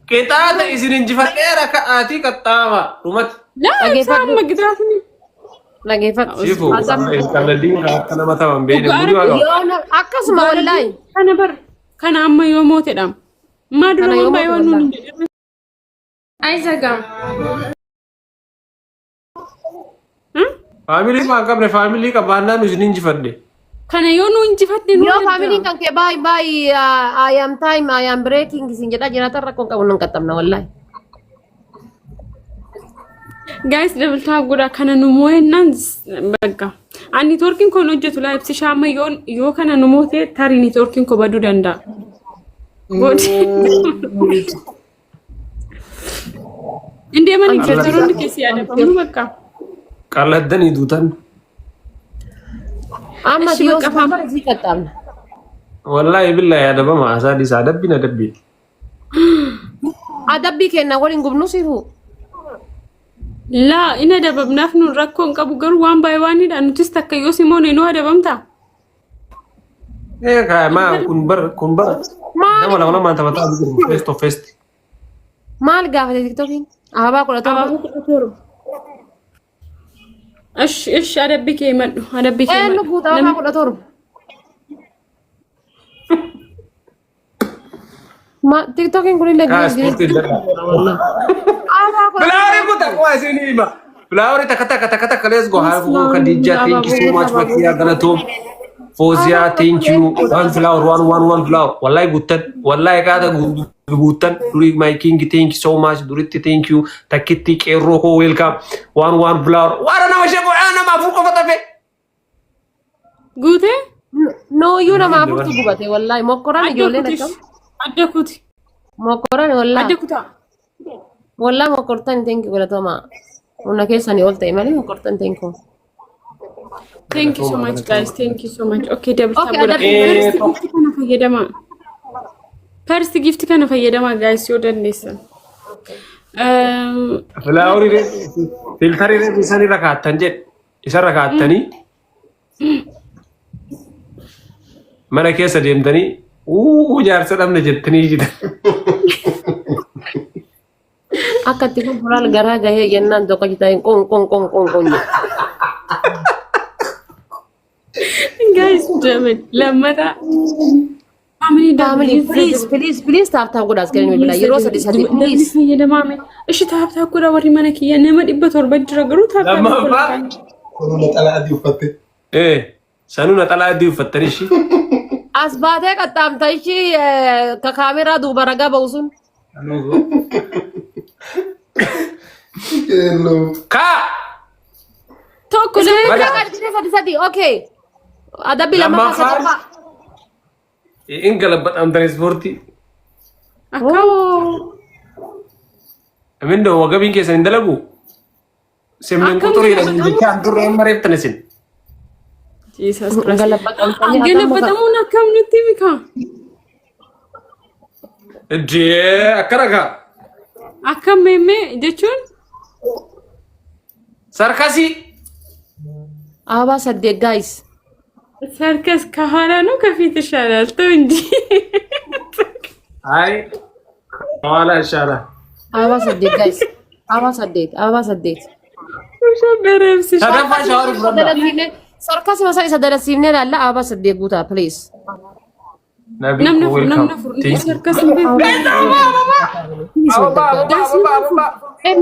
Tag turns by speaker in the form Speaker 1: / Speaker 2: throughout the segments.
Speaker 1: Qixaata isin injifadhee raka'aatii qaxxaama dhumatti.
Speaker 2: لا سامة قدراتني
Speaker 3: Lageeffadhu.
Speaker 1: Sifu qalladdiin akka nama ta'an beekne guddi waa qaba.
Speaker 3: Akkasuma wallaahi.
Speaker 2: أنا بر كان أما يوم موت دام ما
Speaker 3: Kana
Speaker 2: درو
Speaker 3: yoo
Speaker 2: ما
Speaker 3: mootu
Speaker 2: يوانون
Speaker 3: wallaahi.
Speaker 2: عايزة قام
Speaker 1: Faamilii maa qabne faamilii qabaannaan isin injifadhe.
Speaker 2: كان يونو إنتي فاتني
Speaker 3: Yoo faamiliin kan kee baay'ee I am time I am breaking isin jedhaa jiraatan rakkoon qabu nan qaxxamna wallaahi.
Speaker 2: guys دبل تاب قدا كان نموه نانز بقى عن نتوركين كون وجهتو لا يبسي شاما يو كان نموه تاري نتوركين كو بدو دندا عندي أما نكترون كيسي أنا فمو بقى
Speaker 1: Qalladdanii duutan.
Speaker 3: Amma
Speaker 2: Ishi
Speaker 3: yoo
Speaker 2: bakka faama.
Speaker 3: bara isii qaxxamna.
Speaker 1: Wallaahi billahi adabama asaadhi isaa dabbiin adabbiin.
Speaker 3: Adabbii kenna waliin gubnu sifu.
Speaker 2: لا إن دبب نافن ركون كابو قرو وان باي واني لأنه تستكى يوسي موني نوها دبمتا
Speaker 1: Kaaya maa kun bar. Nama lama maan taphataa jiru face to face.
Speaker 3: Maal gaafate tiktokiin? Ababaa kudha torba.
Speaker 2: إيش أدبك يمدو أدبك
Speaker 3: Eenyu guutaa ababaa kudha torba. Tiktokiin kun illee
Speaker 1: Kaaya ispoortii dadhaa.
Speaker 3: ababaa kudha
Speaker 1: Filaawarii kun takkumaa isin hima. Filaawarii takka let's go haa kun Khadija thank you so much Makiya Galatoom. Fozia thank you one flower one flower. Wallahi guttan wallahi kaata guttan duri my king thank you so much duritti thank you takkitti qeerroo ko welcome one flower. Wara nama shego ana ma fuko fatafe.
Speaker 2: قوتي
Speaker 3: nooyyuu nama afurtu gubate wallaahi mokkoraan ijoolleen akkam.
Speaker 2: أدكوتي
Speaker 3: Mokkoraan wallaahi.
Speaker 2: أدكوتا
Speaker 3: Wallaahi mokkortaan thank you galatoomaa. Humna keessanii ol ta'e malee mokkortaan thank you.
Speaker 2: thank you so much guys thank you so much okay double tap
Speaker 3: Okay,
Speaker 2: goda
Speaker 3: double
Speaker 2: first gift kana fayyadama first gift kana fayyadama guys yoo dandeessan
Speaker 1: Filaawarii filtarii isaan irra kaattan jedhe isa irra kaattanii mana keessa deemtanii jaarsa dhabne jettanii jiran.
Speaker 3: Akka itti fuulduraan garaa gahee jennaan tokko jitaan qon jedhe.
Speaker 2: guys damn lamata
Speaker 3: Family, please tap godha as galanii bila yeroo sadii please.
Speaker 2: fayyadama እሺ ታፕ ታፕ ጎዳ ወሪ ማነ ከየ ነመ ዲበ ቶርበ ጅራ ገሩ ታፕ
Speaker 1: Lammaffaa sanuu naxalaa adii uffattanii ishii.
Speaker 3: As baatee qaxxaamta ishii ka kaameraa duuba ragaa ba'u sun.
Speaker 1: Kaa!
Speaker 2: tokko
Speaker 3: Sadii okay. Adabbi lammaffaa sadaffaa.
Speaker 1: In galabaxamtan ispoortii. Amindo wagabiin keessan hin dalagu. Semnen quxuriidha jechaan turre hin mareeftan isin.
Speaker 2: Jesus Christ
Speaker 3: Galabaxamtanii
Speaker 2: ገለበጠሙን አካምኑት ቢካ
Speaker 1: Iddee akkana kaa.
Speaker 2: አካሜሜ ጀቹን
Speaker 1: Sarkasii.
Speaker 3: ababaa saddeet guys.
Speaker 2: ሰርከስ ከኋላ ነው ከፊት ይሻላል ተው እንጂ
Speaker 1: Ay. Haala ishaara.
Speaker 3: Ababaa saddeet guys. Ababaa saddeet.
Speaker 2: ሸበረብስ
Speaker 1: Sadaffaa shaawarii fudhadhaa.
Speaker 3: Sarkasi masa isa dalasiifnee laalla ababaa saddeet guutaa please.
Speaker 2: namna fur ሰርከስ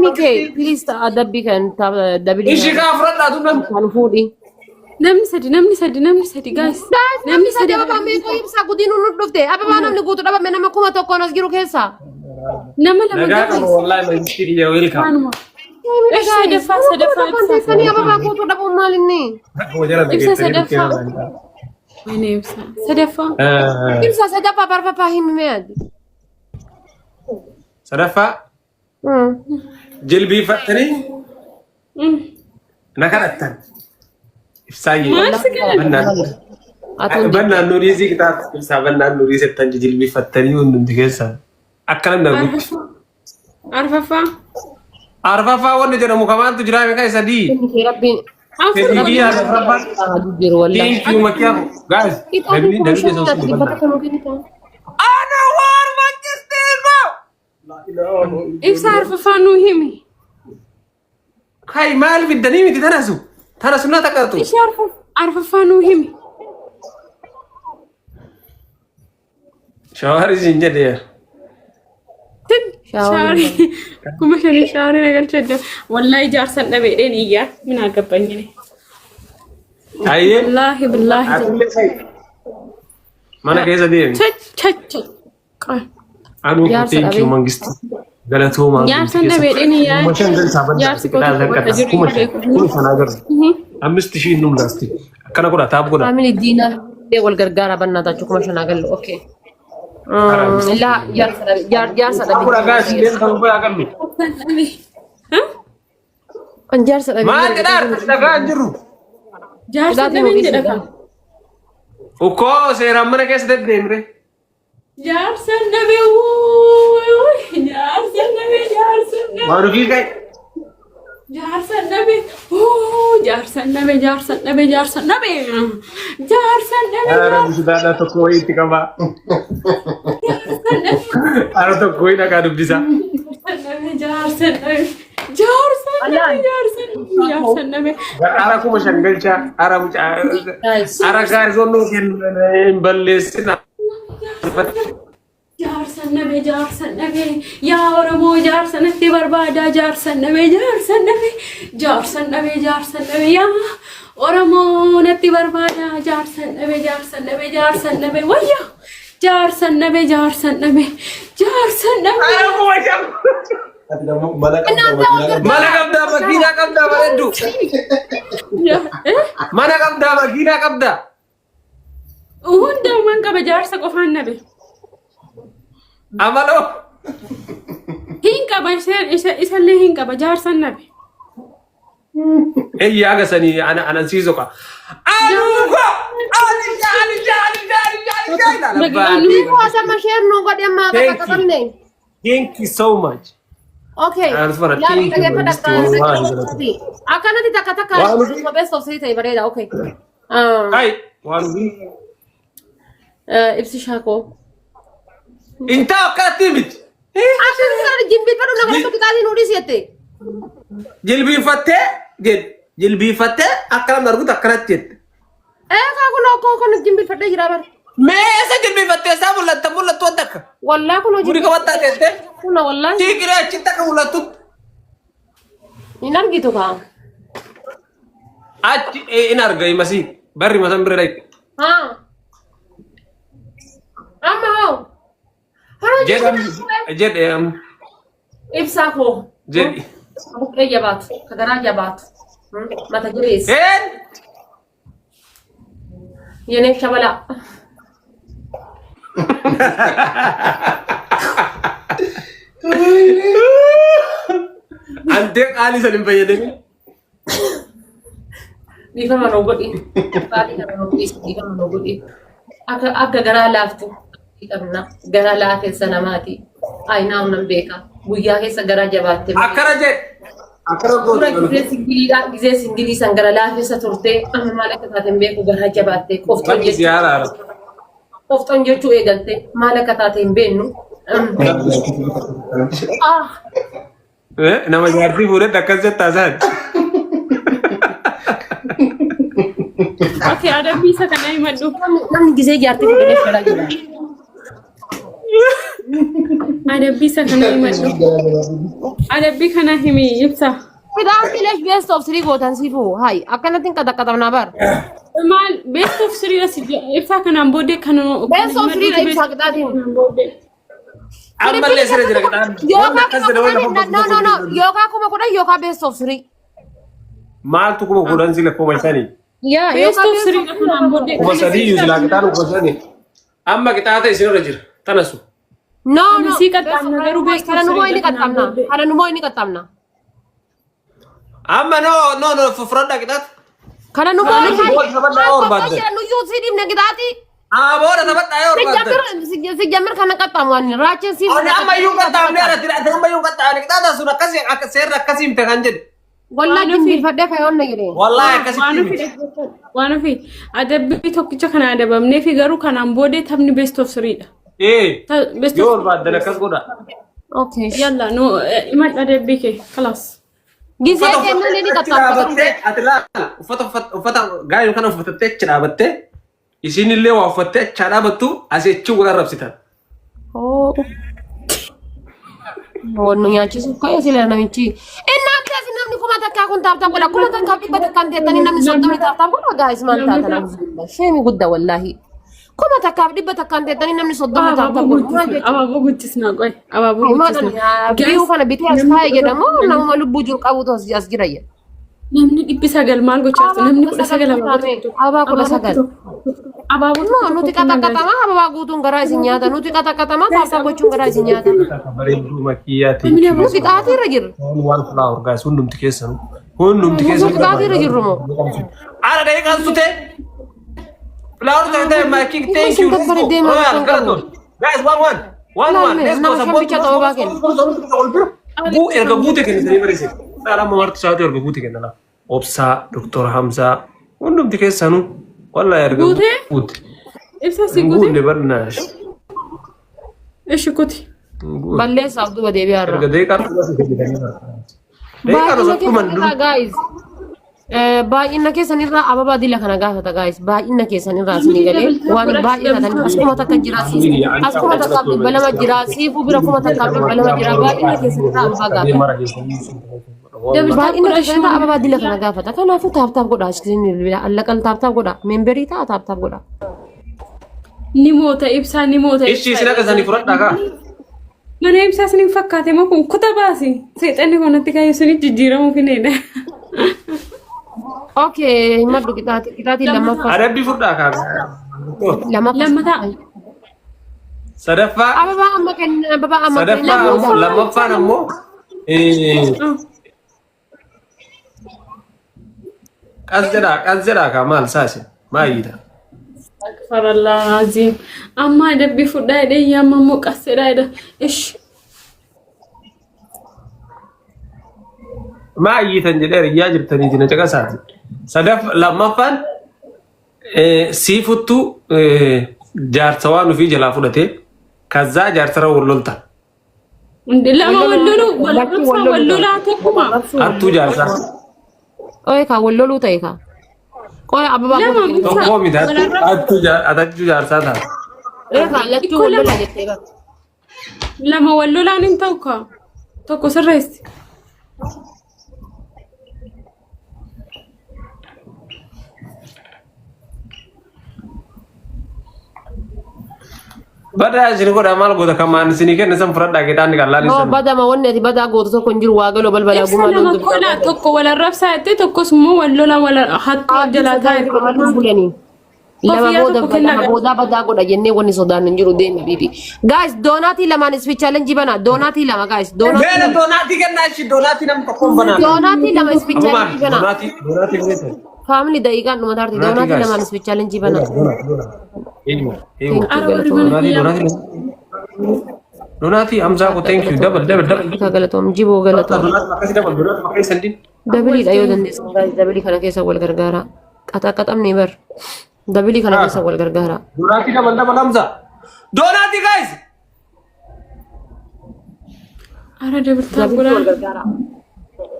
Speaker 3: MK please adabbi kan dabili.
Speaker 1: Ishii kaa fudhadhaa tunan.
Speaker 3: Kan fuudhi.
Speaker 2: namni sadi guys
Speaker 3: Namni sadii ababaa meeqoo ibsaa gudiin nu dhufte ababaa namni guutu dhabame nama kuma tokkoon as jiru keessa.
Speaker 2: nama lama
Speaker 1: Nagaa qabu wallaahi magistirii yaa welcome.
Speaker 2: waanuma እሺ ሰደፋ
Speaker 3: Konteessanii ababaa guutuu dhabuun maalinni?
Speaker 2: ibsa sadaffaa ወይኔ ibsa sadaffaa
Speaker 3: Ibsa sadaffaa barbappaa himimee addi.
Speaker 1: Sadaffaa jilbiifattanii na kadhattan. Ibsaayyee. Bannaan nurii ziqitaat ibsaa bannaan nurii settan jilbiifattanii hundumti keessan akkana darbutti.
Speaker 2: arfaffaa
Speaker 1: Arfaffaa wanni jedhamu kamaantu jira meeqa isa dii.
Speaker 3: Rabbiin.
Speaker 1: Fedhii biyyaa arfaffaa.
Speaker 3: Jiru wallahi.
Speaker 1: Thank you Makiyaaf. Guys, namni keessan sun
Speaker 3: Dhibbata kan nuti bitaa.
Speaker 1: Ana waan manchisteema.
Speaker 2: إبسا عرففانو هيمي
Speaker 1: هاي مال بدني متي تنسو لا تقطو
Speaker 2: إيش عرففانو هيمي
Speaker 1: شواري زنجر يا
Speaker 2: شعري كم شنو شعري نقول شد والله جارسن نبيدين إياه من عقبني
Speaker 1: أيه
Speaker 2: بالله
Speaker 1: mana keessa deemi? Anu thank you mangisti. Galatoomaa.
Speaker 2: Jaarsan dhabeedhini yaa. Jaarsi
Speaker 1: kun sana agarra. 5,000 num lasti. Akkana godha taab godha.
Speaker 3: Amini diina wal gargaara bannaataችሁ kuma shan agallu. Okay. La jaarsa dhabe.
Speaker 1: Akkura gaasi leen kan goya agallu.
Speaker 3: Kan jaarsa dhabe.
Speaker 1: Maal jedhaa dhagaa jiru.
Speaker 2: Jaarsa dhabe jedha.
Speaker 1: Ukko seeraan mana keessa deddeemre.
Speaker 2: Jaarsan dhabe jaarsan dhabe.
Speaker 1: Maarufi kai.
Speaker 2: Jaarsan dhabe jaarsan dhabe.
Speaker 1: Ara musudaadha tokko wayiitti qaba. Ara tokko wayii dhagaa dubbisa.
Speaker 2: Jaarsan dhabe.
Speaker 1: Ara kuma shangalcha ara gaarisoon nuu hin balleessina.
Speaker 2: Jaarsan dhabe yaa Oromoo jaarsanatti barbaada jaarsan dhabe yaa Oromoo natti barbaada jaarsan dhabe wayya jaarsan dhabe.
Speaker 1: Mana qabda makiinaa qabda bareeddu. Mana qabda makiinaa qabda.
Speaker 2: Hundumaan qaba jaarsa qofaan dhabe.
Speaker 1: Amaloo.
Speaker 2: Hin qaba isallee hin qaba jaarsan dhabe.
Speaker 1: Eeyyaa agasanii anan siiso qa. Anuuko. Thank you so much.
Speaker 3: Okay. Akanati takataka best of three bareda. Okay.
Speaker 1: Hai, warubi.
Speaker 3: Ibsi shako.
Speaker 1: Inta akatimit.
Speaker 3: Akan sar jimbi paru na ko kitali notice yete. Jilbi fatte akala nargu takarat yet. Ka ko jimbi fatte jirabar.
Speaker 1: मैं ऐसे जिन भी बत्ते सा बोला तो तक
Speaker 3: والله كله
Speaker 1: पूरी का बत्ता देते
Speaker 3: كله والله
Speaker 1: ठीक है चिंता का बोला तू
Speaker 3: इनार की तो कहाँ
Speaker 1: आज इनार गई मसी बर्री मसन बर्री राइट
Speaker 3: हाँ अम्मा हो
Speaker 1: जेड
Speaker 3: إبسا को
Speaker 1: जेड
Speaker 3: أبوك إيه جبات كدرا جبات ما تجلس ينك شبلا
Speaker 1: Antek Ali salim bayadeni.
Speaker 3: Di kan manogodi. Tadi kan manogodi, di kan manogodi. Akka gara laftu. Ikamna gara lafe sanamati. Ay na unan beka. Guyya keessa gara jabatte.
Speaker 1: Akkara je. Akkara go.
Speaker 3: Gize singili san gara lafe sa turte amma malaka taten beku gara jabatte. Qofton je. Qofton jechuu eegalte malaka taten bennu.
Speaker 1: Nama jaartii fuudhee akkas jettaa isaan.
Speaker 2: Okay, adabbii isa kana himadhu.
Speaker 3: Namni gisee jaartii fuudhee fedhaa jira.
Speaker 2: Adabbii isa kana himadhu. Adabbii kana himi ibsa.
Speaker 3: Fidaanti lesh best of three gootan sifu. Hai, akkanatti qaxaqatamna bar.
Speaker 2: Maal best of three ibsa kanaan booddee kan
Speaker 3: best of three ibsa qixaatiin.
Speaker 1: Amma illee siree jira qixaan.
Speaker 3: No. Yookaan kuma kudha yookaan best of three.
Speaker 1: Maaltu kuma kudhan sila kuma shanii.
Speaker 3: Yaa
Speaker 2: best of three kanaan booddee.
Speaker 1: Kuma sadii yuusilaa qixaan kuma shanii. Amma qixaata isinirra jira. Tanasu.
Speaker 3: No.
Speaker 2: Si qaxxaamna garuu best of
Speaker 3: Kana
Speaker 2: three
Speaker 3: numoo inni qaxxaamna.
Speaker 1: Amma no fufradha qixaata.
Speaker 3: Kana numoo inni
Speaker 1: qaxxaamna.
Speaker 3: nuyyuu si dhibne qixaati.
Speaker 1: Booda taphadhaa yoo barbaadde.
Speaker 3: Sijjamir kana qaxxaamu raachee si.
Speaker 1: Amma iyyuu qaxxaamne irratti hidhate amma iyyuu qaxxaamne qixaata sun akkasii akka seerri akkasii himte kan jedhe.
Speaker 3: Wallaahi jimbiifadhee kayoon na jedhee.
Speaker 1: Wallaahi akkasitti.
Speaker 2: Waan ofi adabbii tokkicha kana adabamnee fi garuu kanaan booddee taphni best of three dha.
Speaker 1: Yoo barbaaddan akkas godha.
Speaker 3: اوكي
Speaker 2: يلا نو ما ادبيك خلاص
Speaker 3: جيزي كنا لي كتاب
Speaker 1: أتلا وفتا قايل كانوا فتتة شرابته يسين اللي وفتة شرابته أسيتشو ولا ربستان
Speaker 3: oh Wonu nyaachisuuf ka'ee sila namichi. Innaan keessi namni kuma takkaa kun taaptaa godha. Kuma takkaa dhibba takkaan teettanii namni soddomni taaptaa godha. Gaa'is maal taatan alhamdulillah. Sheemi guddaa wallaahi. Kuma takkaaf dhibba takkaan teettanii namni soddomni taaptaa godha.
Speaker 2: abaaboo guddisnaa qoy abaaboo guddisnaa
Speaker 3: Biyyu kana bitee as taa'e jedhamu nama lubbuu jiru qabutu as jira jedha.
Speaker 2: namni 900 maal gochaaftu namni 19
Speaker 3: Abaa 19.
Speaker 2: abaaboo
Speaker 3: Nuti qaxaqaxamaa ababaa guutuun garaa isin nyaata. Nuti qaxaqaxamaa taaptaa gochuun garaa isin nyaata.
Speaker 1: bareedduu makiyyaati
Speaker 3: Nuti xaatiirra jirra.
Speaker 1: waan flower guys hundumti keessan hundumti keessan
Speaker 3: Nuti xaatiirra jirru moo?
Speaker 1: ara daqiiqaan sute flower ta'e making thank you
Speaker 3: Isin kabbareeddee maal kan
Speaker 1: guys one let's go
Speaker 3: Nama shambicha ta'uu baakeen.
Speaker 1: Bu erga guute kennitanii barreesse. Dhala marti isaati erga guute kennana. Obsaa Dr. Hamzaa hundumti keessanuu wallahi erga guute.
Speaker 2: ibsa si
Speaker 1: Guute
Speaker 2: guute
Speaker 1: barnaash.
Speaker 2: ishi kuti
Speaker 3: Balleessaaf duba deebi'aa irra.
Speaker 1: Erga deeqaa kennitanii barreesse. Deeqaa
Speaker 3: Baay'ina
Speaker 1: osoo dhuman
Speaker 3: keessanirraa guys. Baay'ina keessanirraa ababaa dila kana gaafata guys. Baay'ina keessanirraa isinii galee waan baay'inatan akkuma takka jiraasiif akkuma takkaaf dhibba lama jiraasiif bira kuma takkaaf dhibba lama jira baay'ina keessanirraa ababaa gaafata. Baay'ina keessanirraa ababaa dila kana gaafata. Kanaafuu taaptaaf godha isinii bilbila allaqal taaptaaf godha memberii ta'a taaptaaf godha.
Speaker 2: ni moota ibsaa ni moota
Speaker 1: Ishii isin akka isaanii fudhadhaa kaa.
Speaker 2: mana ibsaa isiniin fakkaate moo kun kuta baasi seexanni kanatti kaayee isiniif jijjiiramuu fineedha
Speaker 3: Okay, maddu qixaatiin lammaffaa.
Speaker 1: Adabbii fudhaa kaa.
Speaker 2: lammataa
Speaker 1: Sadaffaa
Speaker 3: Ababaa amma kenna ababaa amma kenna.
Speaker 1: sadaffaa lammaffaan ammoo qas jedhaa kaa maal saase maayyiidha.
Speaker 2: farallaa aziim amma adabbii fudhaa jedhee yamma immoo qassedhaa jedha ish
Speaker 1: Maayyiitan jedhee riyyaa jirtaniiti na caqasaati. Lammaffaan siifuttuu jaarsa waan ofii jalaa fudhatee kazzaa jaarsara wallolta.
Speaker 2: lama wallolaa tokkuma
Speaker 1: Hattuu jaarsaa.
Speaker 3: Oye ka walloluu ta'e ka. Qoya ababaa
Speaker 2: lama
Speaker 3: godhu.
Speaker 1: Tokkoo miti hattuu jaarsaa ta'a.
Speaker 3: Oye ka lachuu wallolaa jettee ba.
Speaker 2: lama wallolaan hin ta'u ka tokko sirreessi
Speaker 1: Badaa isin godha maal goota kamaan isinii kenna san fudhadhaa gedhaan qallaan
Speaker 3: No
Speaker 1: isin.
Speaker 3: bada ma wanne ati bada gootu tokko hin jiru waa galoo balbalaa
Speaker 2: ibsa
Speaker 3: gumaa
Speaker 2: lama
Speaker 3: loontu.
Speaker 2: kola tokko walarrabsaa jettee tokkos immoo wallolaan hattuu jalaa taa'e
Speaker 3: bulanii. Lama
Speaker 2: Kofiyaa tokko kennaa
Speaker 3: lama boodaa badaa godha jennee wanni sodaan hin jiru deemi bibi. Guys doonaatii lamaan isfi challenge bana doonaatii lama guys
Speaker 1: Beela doonaatii kennaa ishii doonaatii namni tokkoon banaa.
Speaker 3: doonaatii lama isfi challenge bana.
Speaker 1: Doonaatii bineetan.
Speaker 3: Family daqiiqaan dhuma taarti doonaatii lamaan isfi challenge bana.
Speaker 1: Doonaatii Hamzaa ko thank you dabal.
Speaker 3: Ka galatoom jiboo galatoom.
Speaker 1: Doonaatii akkasii dabal doonaatii akka isan din.
Speaker 3: Dabiliidha yoo dandeessan guys dabilii kana keessa wal gargaara. Qaxaqaxamni bar. Dabilii kana keessa wal gargaara.
Speaker 1: Doonaatii dabal Hamzaa. Doonaatii guys.
Speaker 2: ara dabartaa
Speaker 3: Dabilii wal
Speaker 2: godhaa
Speaker 3: gargaara.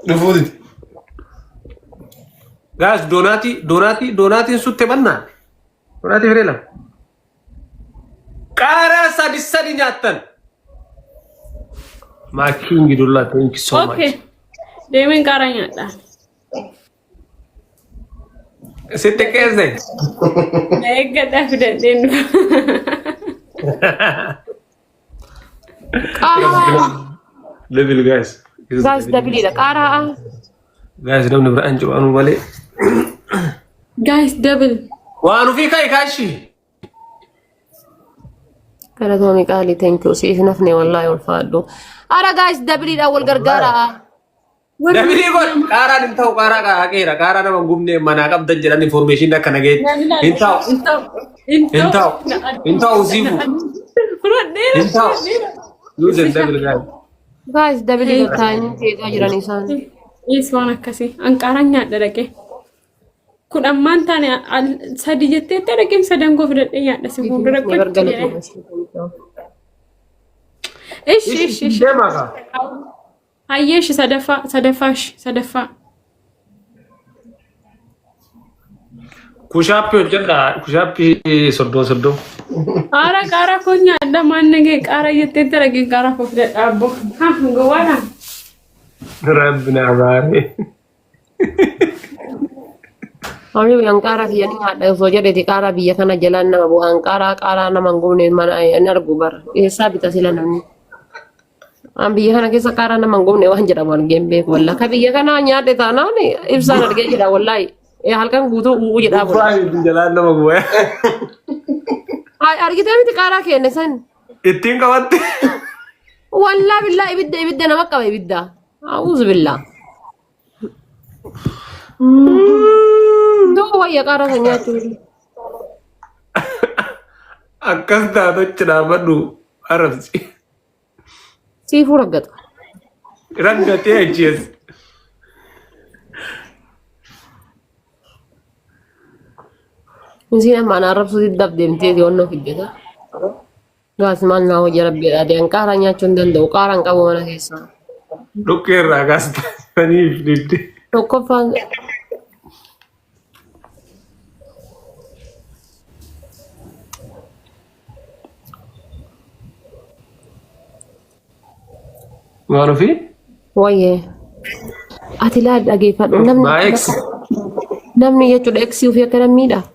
Speaker 1: Dhufuuti. Guys doonaatiin sutte bannaa. Doonaatii firee lama. Qaaraa sadi nyaattan. Maakiin gidullaa thank you so much.
Speaker 2: okay deemeen qaaraa nyaadhaa
Speaker 1: Sitte keesse.
Speaker 2: eeggadhaa fidadheen
Speaker 3: Qaaraa.
Speaker 1: Level guys.
Speaker 3: Guys dabiliidha qaaraa.
Speaker 1: Guys namni biraan jiru anu malee.
Speaker 2: guys double
Speaker 1: Waan ofii kaayi kaashi.
Speaker 3: Galatoomi qaalii thank you siif nafne wallaahi ulfaadhu. Ara guys dabiliidha wal gargaara.
Speaker 1: Dabili kun qaaraan hin ta'u qaaraa haqeera qaaraa nama gumnee manaa qabdan jedhan information akka nageetti hin ta'u siifu hin ta'u yuuzen dabil gaari.
Speaker 3: Guys dabiliidha taa'anii teegaa jiran isaan.
Speaker 2: Yes waan akkasii anqaaraan nyaadha dhaqee kun ammaan taane sadi jettee dhaqeen sadan goo fidadhee nyaadha si fuuldura qochee ايش
Speaker 1: دماغ
Speaker 2: ايش صدفة
Speaker 1: كوشابي وجدا كوشابي صدو
Speaker 2: قارا كونيا دما نجي قارا يتترجي قارا فوق ابو ها جوانا
Speaker 1: ربنا باري
Speaker 3: Kami yang kara dia ni ada soja de kara biya kana jalan na bu kara na mangune mana anar gubar esa bita sila nani biya kana kesa kara na mangune wan jara wan gembe walla ka biya kana nya de ta na ni ifsa na ge jara wallahi halkan guto u jara bu
Speaker 1: jalan nama gue
Speaker 3: ay argita mi kara ke ne san
Speaker 1: itting kawat
Speaker 3: walla billahi ibidda na makka ibidda a'udzu billah Tuh ya kara kanya tuh.
Speaker 1: Akas dah tu cenama du Arab sih.
Speaker 3: Si furagat.
Speaker 1: Rangga teh ajes.
Speaker 3: Mesti mana Arab sudah dap dem teh dionno fidda. Gas man na ho jarabbi ada yang karanya cundan do karang kamu mana kesa.
Speaker 1: Dokter agas tani fidde.
Speaker 3: Tokofan
Speaker 1: Mana fi?
Speaker 3: Waye. Ati la lagi fat
Speaker 1: Ma ex.
Speaker 3: namni ya cuda ex yu fi kana mida.